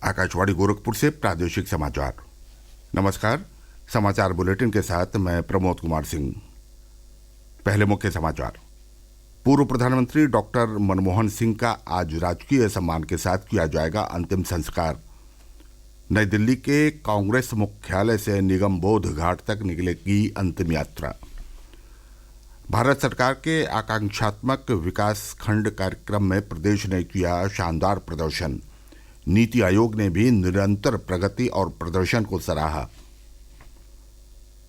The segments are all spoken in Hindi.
आकाशवाणी गोरखपुर से प्रादेशिक समाचार। नमस्कार। समाचार बुलेटिन के साथ मैं प्रमोद कुमार सिंह। पहले मुख्य समाचार। पूर्व प्रधानमंत्री डॉक्टर मनमोहन सिंह का आज राजकीय सम्मान के साथ किया जाएगा अंतिम संस्कार। नई दिल्ली के कांग्रेस मुख्यालय से निगम बोध घाट तक निकलेगी अंतिम यात्रा। भारत सरकार के आकांक्षात्मक विकास खंड कार्यक्रम में प्रदेश ने किया शानदार प्रदर्शन। नीति आयोग ने भी निरंतर प्रगति और प्रदर्शन को सराहा।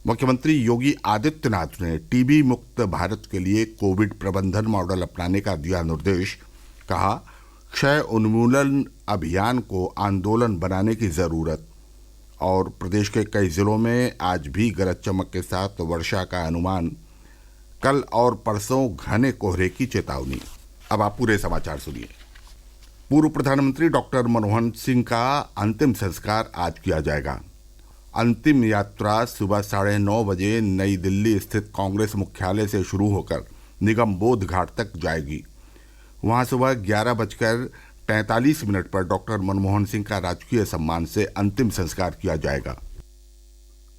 मुख्यमंत्री योगी आदित्यनाथ ने टीबी मुक्त भारत के लिए कोविड प्रबंधन मॉडल अपनाने का दिया निर्देश। कहा, क्षय उन्मूलन अभियान को आंदोलन बनाने की जरूरत। और प्रदेश के कई जिलों में आज भी गरज चमक के साथ वर्षा का अनुमान। कल और परसों घने कोहरे की चेतावनी। अब आप पूरे समाचार सुनिए। पूर्व प्रधानमंत्री डॉक्टर मनमोहन सिंह का अंतिम संस्कार आज किया जाएगा। अंतिम यात्रा सुबह 9:30 बजे नई दिल्ली स्थित कांग्रेस मुख्यालय से शुरू होकर निगम बोध घाट तक जाएगी। वहां सुबह 11:43 पर डॉक्टर मनमोहन सिंह का राजकीय सम्मान से अंतिम संस्कार किया जाएगा।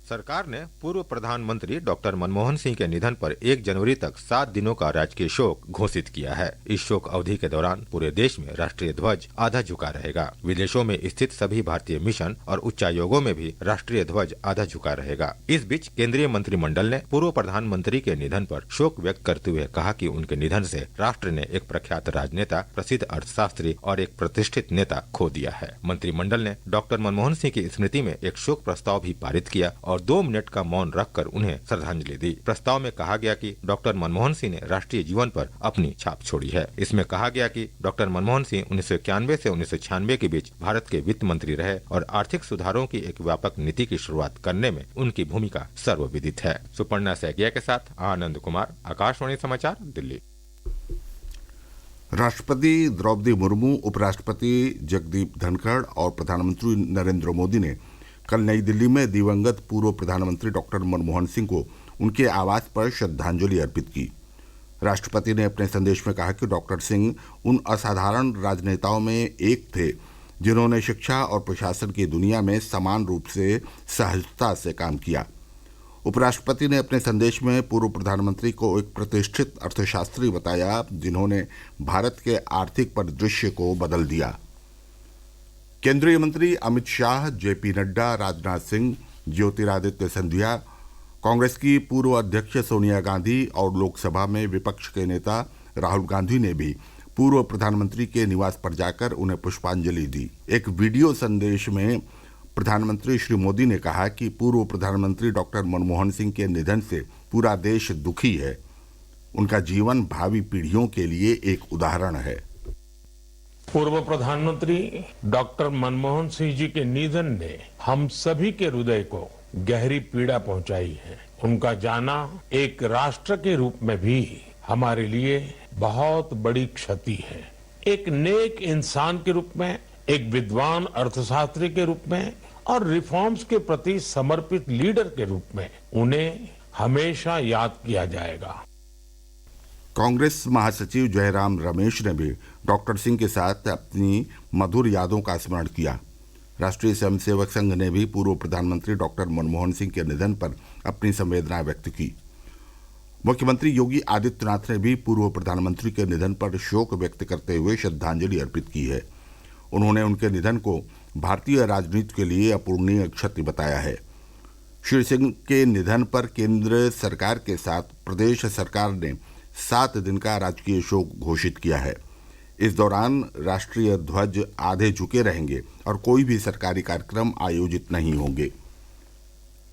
सरकार ने पूर्व प्रधानमंत्री डॉक्टर मनमोहन सिंह के निधन पर 1 जनवरी तक 7 दिनों का राजकीय शोक घोषित किया है। इस शोक अवधि के दौरान पूरे देश में राष्ट्रीय ध्वज आधा झुका रहेगा। विदेशों में स्थित सभी भारतीय मिशन और उच्चायोगों में भी राष्ट्रीय ध्वज आधा झुका रहेगा। इस बीच केंद्रीय मंत्रिमंडल ने पूर्व प्रधानमंत्री के निधन पर शोक व्यक्त करते हुए कहा कि उनके निधन से राष्ट्र ने एक प्रख्यात राजनेता, प्रसिद्ध अर्थशास्त्री और एक प्रतिष्ठित नेता खो दिया है। मंत्रिमंडल ने डॉक्टर मनमोहन सिंह की स्मृति में एक शोक प्रस्ताव भी पारित किया और 2 मिनट का मौन रखकर उन्हें श्रद्धांजलि दी। प्रस्ताव में कहा गया कि डॉक्टर मनमोहन सिंह ने राष्ट्रीय जीवन पर अपनी छाप छोड़ी है। इसमें कहा गया कि डॉक्टर मनमोहन सिंह 1991 से 1996 के बीच भारत के वित्त मंत्री रहे और आर्थिक सुधारों की एक व्यापक नीति की शुरुआत करने में उनकी भूमिका सर्वविदित है। सुपर्णा सैकिया के साथ आनंद कुमार, आकाशवाणी समाचार, दिल्ली। राष्ट्रपति द्रौपदी मुर्मू, उपराष्ट्रपति जगदीप धनखड़ और प्रधानमंत्री नरेंद्र मोदी ने कल नई दिल्ली में दिवंगत पूर्व प्रधानमंत्री डॉक्टर मनमोहन सिंह को उनके आवास पर श्रद्धांजलि अर्पित की। राष्ट्रपति ने अपने संदेश में कहा कि डॉक्टर सिंह उन असाधारण राजनेताओं में एक थे जिन्होंने शिक्षा और प्रशासन की दुनिया में समान रूप से सहजता से काम किया। उपराष्ट्रपति ने अपने संदेश में पूर्व प्रधानमंत्री को एक प्रतिष्ठित अर्थशास्त्री बताया जिन्होंने भारत के आर्थिक परिदृश्य को बदल दिया। केंद्रीय मंत्री अमित शाह, जेपी नड्डा, राजनाथ सिंह, ज्योतिरादित्य सिंधिया, कांग्रेस की पूर्व अध्यक्ष सोनिया गांधी और लोकसभा में विपक्ष के नेता राहुल गांधी ने भी पूर्व प्रधानमंत्री के निवास पर जाकर उन्हें पुष्पांजलि दी। एक वीडियो संदेश में प्रधानमंत्री श्री मोदी ने कहा कि पूर्व प्रधानमंत्री डॉक्टर मनमोहन सिंह के निधन से पूरा देश दुखी है। उनका जीवन भावी पीढ़ियों के लिए एक उदाहरण है। पूर्व प्रधानमंत्री डॉक्टर मनमोहन सिंह जी के निधन ने हम सभी के हृदय को गहरी पीड़ा पहुंचाई है। उनका जाना एक राष्ट्र के रूप में भी हमारे लिए बहुत बड़ी क्षति है। एक नेक इंसान के रूप में, एक विद्वान अर्थशास्त्री के रूप में और रिफॉर्म्स के प्रति समर्पित लीडर के रूप में उन्हें हमेशा याद किया जाएगा। कांग्रेस महासचिव जयराम रमेश ने भी डॉक्टर सिंह के साथ अपनी मधुर यादों का स्मरण किया। राष्ट्रीय स्वयंसेवक संघ ने भी पूर्व प्रधानमंत्री डॉक्टर मनमोहन सिंह के निधन पर अपनी संवेदना व्यक्त की। मुख्यमंत्री योगी आदित्यनाथ ने भी पूर्व प्रधानमंत्री के निधन पर शोक व्यक्त करते हुए श्रद्धांजलि अर्पित की है। उन्होंने उनके निधन को भारतीय राजनीति के लिए अपूरणीय क्षति बताया है। श्री सिंह के निधन पर केंद्र सरकार के साथ प्रदेश सरकार ने 7 दिन का राजकीय शोक घोषित किया है। इस दौरान राष्ट्रीय ध्वज आधे झुके रहेंगे और कोई भी सरकारी कार्यक्रम आयोजित नहीं होंगे।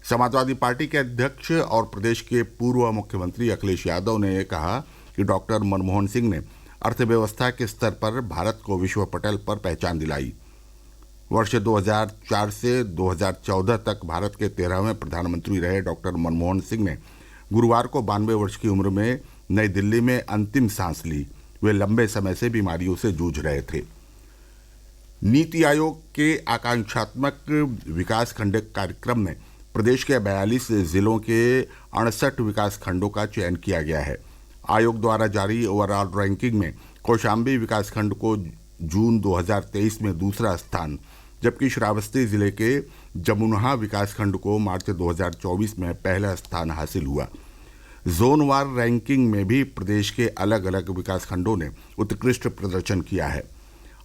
समाजवादी पार्टी के अध्यक्ष और प्रदेश के पूर्व मुख्यमंत्री अखिलेश यादव ने कहा कि डॉक्टर मनमोहन सिंह ने अर्थव्यवस्था के स्तर पर भारत को विश्व पटल पर पहचान दिलाई। वर्ष 2004 से 2014 तक भारत के 13वें प्रधानमंत्री रहे डॉक्टर मनमोहन सिंह ने गुरुवार को 92 वर्ष की उम्र में नई दिल्ली में अंतिम सांस ली। वे लंबे समय से बीमारियों से जूझ रहे थे। नीति आयोग के आकांक्षात्मक विकास खंड कार्यक्रम में प्रदेश के 42 जिलों के 68 विकास खंडों का चयन किया गया है। आयोग द्वारा जारी ओवरऑल रैंकिंग में कौशाम्बी विकास खंड को जून 2023 में दूसरा स्थान, जबकि श्रावस्ती जिले के जमुनहा विकासखंड को मार्च 2024 में पहला स्थान हासिल हुआ। जोनवार रैंकिंग में भी प्रदेश के अलग अलग विकासखंडों ने उत्कृष्ट प्रदर्शन किया है।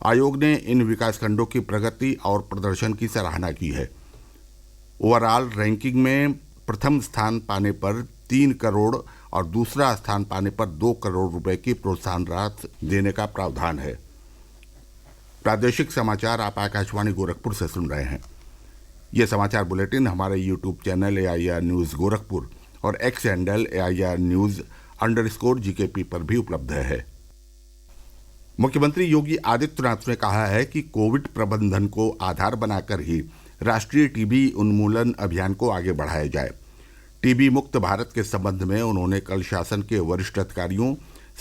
आयोग ने इन विकासखंडों की प्रगति और प्रदर्शन की सराहना की है। ओवरऑल रैंकिंग में प्रथम स्थान पाने पर 3 करोड़ और दूसरा स्थान पाने पर 2 करोड़ रुपए की प्रोत्साहन राशि देने का प्रावधान है। प्रादेशिक समाचार आप आकाशवाणी गोरखपुर से सुन रहे हैं। ये समाचार बुलेटिन हमारे YouTube channel AIR news Gorakhpur और एक्स हैंडल AIR न्यूज़_GKP पर भी उपलब्ध है। मुख्यमंत्री योगी आदित्यनाथ ने कहा है कि कोविड प्रबंधन को आधार बनाकर ही राष्ट्रीय टीबी उन्मूलन अभियान को आगे बढ़ाया जाए। टीबी मुक्त भारत के संबंध में उन्होंने कल शासन के वरिष्ठ अधिकारियों,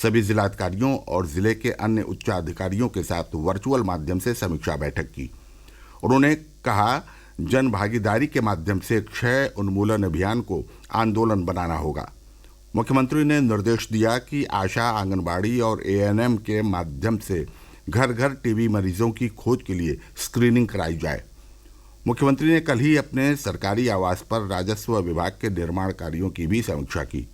सभी जिलाधिकारियों और जिले के अन्य उच्चाधिकारियों के साथ वर्चुअल माध्यम से समीक्षा बैठक की। उन्होंने कहा, जन भागीदारी के माध्यम से क्षय उन्मूलन अभियान को आंदोलन बनाना होगा। मुख्यमंत्री ने निर्देश दिया कि आशा, आंगनबाड़ी और ANM के माध्यम से घर घर टीबी मरीजों की खोज के लिए स्क्रीनिंग कराई जाए। मुख्यमंत्री ने कल ही अपने सरकारी आवास पर राजस्व विभाग के निर्माण कार्यों की भी समीक्षा की।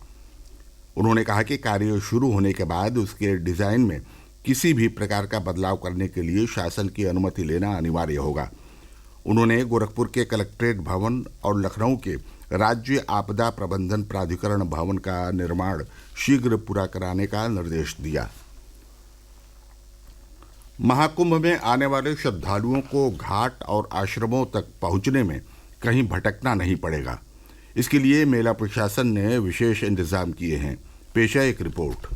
उन्होंने कहा कि कार्य शुरू होने के बाद उसके डिजाइन में किसी भी प्रकार का बदलाव करने के लिए शासन की अनुमति लेना अनिवार्य होगा। उन्होंने गोरखपुर के कलेक्ट्रेट भवन और लखनऊ के राज्य आपदा प्रबंधन प्राधिकरण भवन का निर्माण शीघ्र पूरा कराने का निर्देश दिया। महाकुंभ में आने वाले श्रद्धालुओं को घाट और आश्रमों तक पहुंचने में कहीं भटकना नहीं पड़ेगा। इसके लिए मेला प्रशासन ने विशेष इंतजाम किए हैं। पेश है एक रिपोर्ट।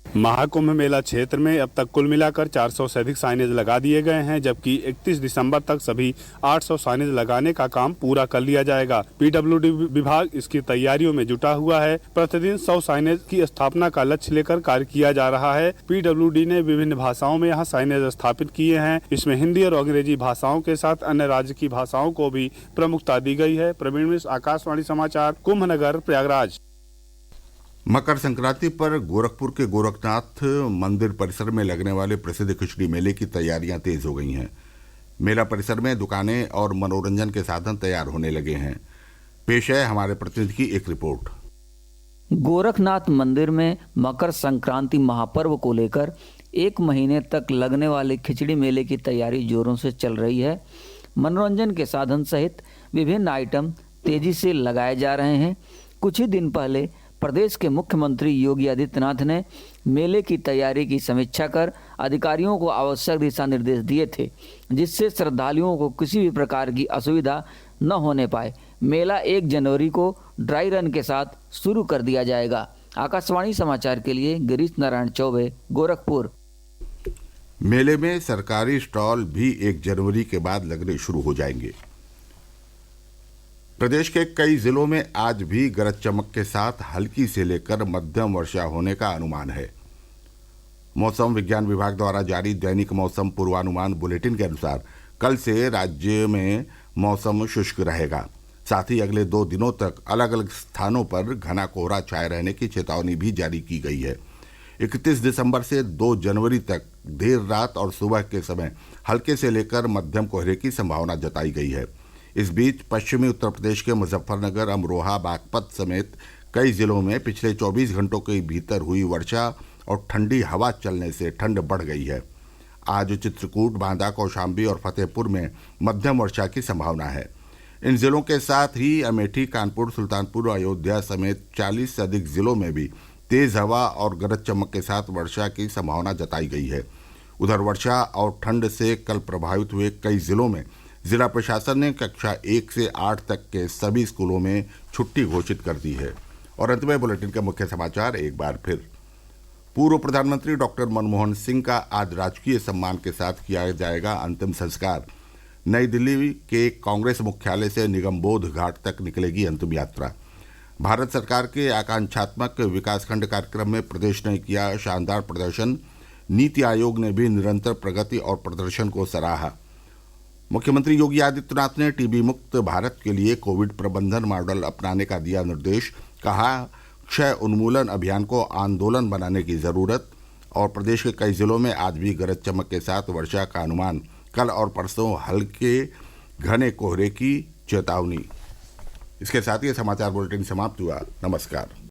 महाकुंभ मेला क्षेत्र में अब तक कुल मिलाकर 400 से अधिक साइनेज लगा दिए गए हैं, जबकि 31 दिसंबर तक सभी 800 साइनेज लगाने का काम पूरा कर लिया जाएगा। PWD विभाग इसकी तैयारियों में जुटा हुआ है। प्रतिदिन 100 साइनेज की स्थापना का लक्ष्य लेकर कार्य किया जा रहा है। PWD ने विभिन्न भाषाओं में यहाँ साइनेज स्थापित किए हैं। इसमें हिंदी और अंग्रेजी भाषाओं के साथ अन्य राज्य की भाषाओं को भी प्रमुखता दी गई है। प्रवीण मिश्र, आकाशवाणी समाचार, कुंभनगर, प्रयागराज। मकर संक्रांति पर गोरखपुर के गोरखनाथ मंदिर परिसर में लगने वाले प्रसिद्ध खिचड़ी मेले की तैयारियां तेज हो गई हैं। मेला परिसर में दुकानें और मनोरंजन के साधन तैयार होने लगे हैं। पेश है हमारे प्रतिनिधि की एक रिपोर्ट। गोरखनाथ मंदिर में मकर संक्रांति महापर्व को लेकर 1 महीने तक लगने वाले खिचड़ी मेले की तैयारी जोरों से चल रही है। मनोरंजन के साधन सहित विभिन्न आइटम तेजी से लगाए जा रहे हैं। कुछ ही दिन पहले प्रदेश के मुख्यमंत्री योगी आदित्यनाथ ने मेले की तैयारी की समीक्षा कर अधिकारियों को आवश्यक दिशा निर्देश दिए थे, जिससे श्रद्धालुओं को किसी भी प्रकार की असुविधा न होने पाए। मेला 1 जनवरी को ड्राई रन के साथ शुरू कर दिया जाएगा। आकाशवाणी समाचार के लिए गिरीश नारायण चौबे, गोरखपुर। मेले में सरकारी स्टॉल भी 1 जनवरी के बाद लगने शुरू हो जाएंगे। प्रदेश के कई जिलों में आज भी गरज चमक के साथ हल्की से लेकर मध्यम वर्षा होने का अनुमान है। मौसम विज्ञान विभाग द्वारा जारी दैनिक मौसम पूर्वानुमान बुलेटिन के अनुसार कल से राज्य में मौसम शुष्क रहेगा। साथ ही अगले 2 दिनों तक अलग अलग स्थानों पर घना कोहरा छाए रहने की चेतावनी भी जारी की गई है। 31 दिसंबर से 2 जनवरी तक देर रात और सुबह के समय हल्के से लेकर मध्यम कोहरे की संभावना जताई गई है। इस बीच पश्चिमी उत्तर प्रदेश के मुजफ्फरनगर, अमरोहा, बागपत समेत कई जिलों में पिछले 24 घंटों के भीतर हुई वर्षा और ठंडी हवा चलने से ठंड बढ़ गई है। आज चित्रकूट, बांदा, कौशाम्बी और फतेहपुर में मध्यम वर्षा की संभावना है। इन जिलों के साथ ही अमेठी, कानपुर, सुल्तानपुर, अयोध्या समेत 40 से अधिक जिलों में भी तेज हवा और गरज चमक के साथ वर्षा की संभावना जताई गई है। उधर वर्षा और ठंड से कल प्रभावित हुए कई जिलों में जिला प्रशासन ने कक्षा 1 से 8 तक के सभी स्कूलों में छुट्टी घोषित कर दी है। और अंत में बुलेटिन के मुख्य समाचार एक बार फिर। पूर्व प्रधानमंत्री डॉक्टर मनमोहन सिंह का आज राजकीय सम्मान के साथ किया जाएगा अंतिम संस्कार। नई दिल्ली के कांग्रेस मुख्यालय से निगमबोध घाट तक निकलेगी अंतिम यात्रा। भारत सरकार के आकांक्षात्मक विकासखंड कार्यक्रम में प्रदेश ने किया शानदार प्रदर्शन। नीति आयोग ने भी निरंतर प्रगति और प्रदर्शन को सराहा। मुख्यमंत्री योगी आदित्यनाथ ने टीबी मुक्त भारत के लिए कोविड प्रबंधन मॉडल अपनाने का दिया निर्देश। कहा, क्षय उन्मूलन अभियान को आंदोलन बनाने की जरूरत। और प्रदेश के कई जिलों में आज भी गरज चमक के साथ वर्षा का अनुमान। कल और परसों हल्के घने कोहरे की चेतावनी। इसके साथ ही समाचार बुलेटिन समाप्त हुआ। नमस्कार।